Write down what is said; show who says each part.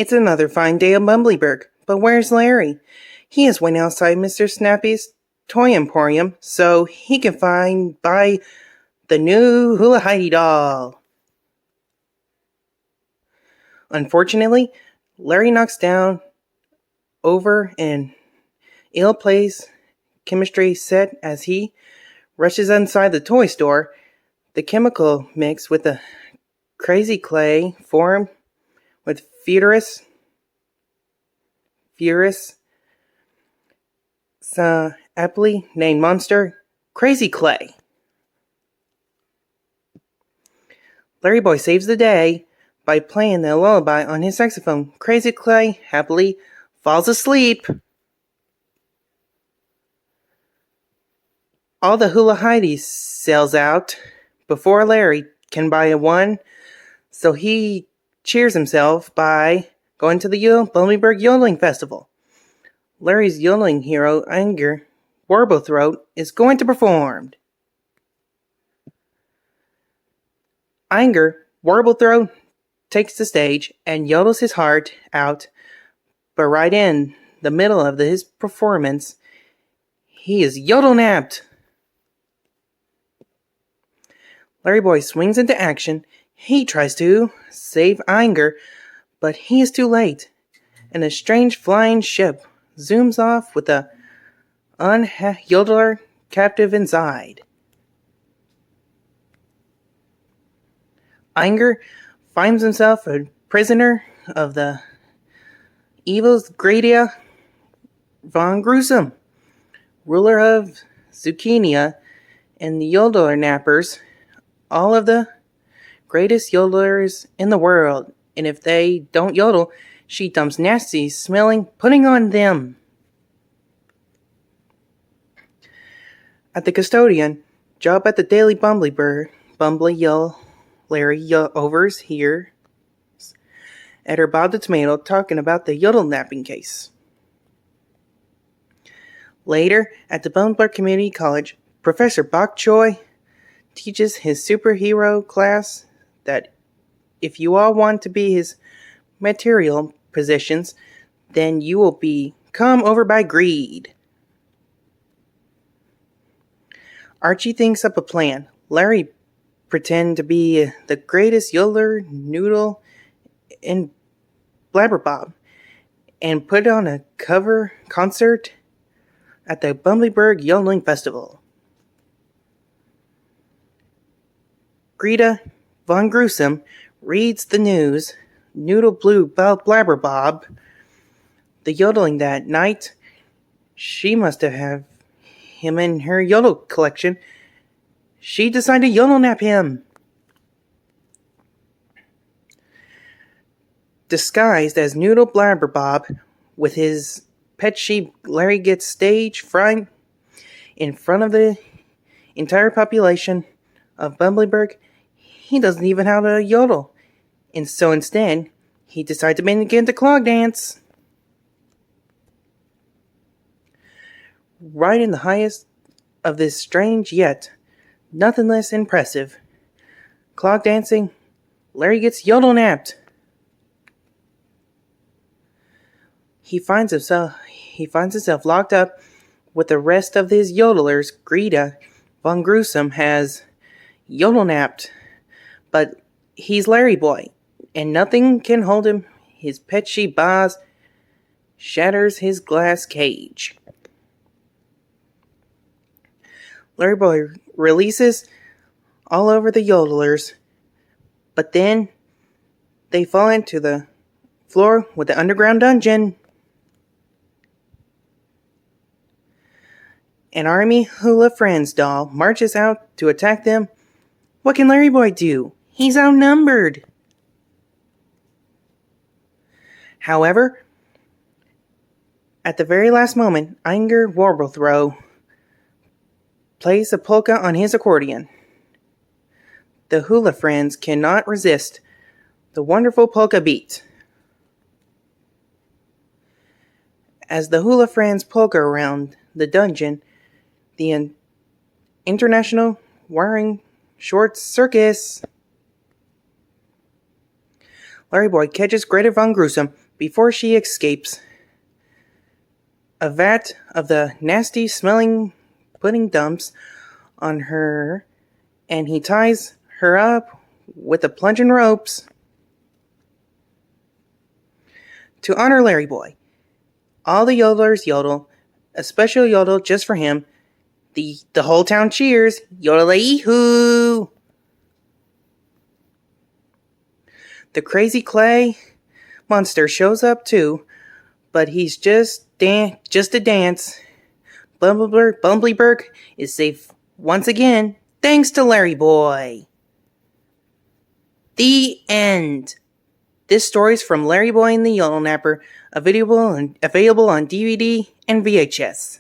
Speaker 1: It's another fine day at Bumbleberg, but where's Larry? He is waiting outside Mr. Snappy's toy emporium so he can buy the new Hula Heidi doll. Unfortunately, Larry knocks down over an ill-placed chemistry set as he rushes inside the toy store. The chemical mix with the crazy clay formed with furious aptly named monster Crazy Clay. Larryboy saves the day by playing the lullaby on his saxophone. Crazy Clay happily falls asleep. All the Hula Heidi sells out before Larry can buy one, so he cheers himself by going to the Bumbleberg Yodeling Festival. Larry's yodeling hero, Inger Warblethroat, is going to perform. Inger Warblethroat takes the stage and yodels his heart out, but right in the middle of his performance, he is yodelnapped. Larryboy swings into action. He tries to save Inger, but he is too late, and a strange flying ship zooms off with the yodeler captive inside. Inger finds himself a prisoner of the evil Greta von Gruesome, ruler of Zucchinia and the Yodelnappers, all of the greatest yodelers in the world, and if they don't yodel, she dumps nasty smelling pudding on them. At the custodian job at the Daily Larry overhears Editor Bob the Tomato talking about the yodelnapping case. Later, at the Bumbleberg Community College, Professor Bok Choy teaches his superhero class that if you all want to be his material possessions, then you will be come over by greed. Archie thinks up a plan. Larry pretend to be the greatest yodeler, Noodle, and Blabberbob, and put on a cover concert at the Bumbleberg Yodeling Festival. Greta von Gruesome reads the news. Noodle blew Blabberbob the yodeling that night. She must have him in her yodel collection. She decided to yodelnap him. Disguised as Noodle Blabberbob with his pet sheep, Larry gets stage fright in front of the entire population of Bumbleberg. He doesn't even know how to yodel, and so instead, he decides to begin the clog dance. Right in the highest of this strange yet nothing less impressive clog dancing, Larry gets yodelnapped. He finds himself locked up with the rest of his yodelers. Greta von Gruesome has yodelnapped, but he's Larryboy, and nothing can hold him. His pet sheep Boz shatters his glass cage. Larryboy releases all over the yodelers, but then they fall into the floor with the underground dungeon. An army Hula Friends doll marches out to attack them. What can Larryboy do? He's outnumbered. However, at the very last moment, Inger Warblethroat plays a polka on his accordion. The Hula Friends cannot resist the wonderful polka beat. As the Hula Friends polka around the dungeon, the International Wearing Shorts Circus. Larryboy catches Greta Von Gruesome before she escapes a vat of the nasty smelling pudding dumps on her, and he ties her up with the plunging ropes. To honor Larryboy, all the yodelers yodel, a special yodel just for him. The whole town cheers, yodel-ee-hoo! The crazy clay monster shows up too, but he's just a dance. Bumbleberg is safe once again, thanks to Larryboy. The end. This story's from Larryboy and the Yodelnapper, available on DVD and VHS.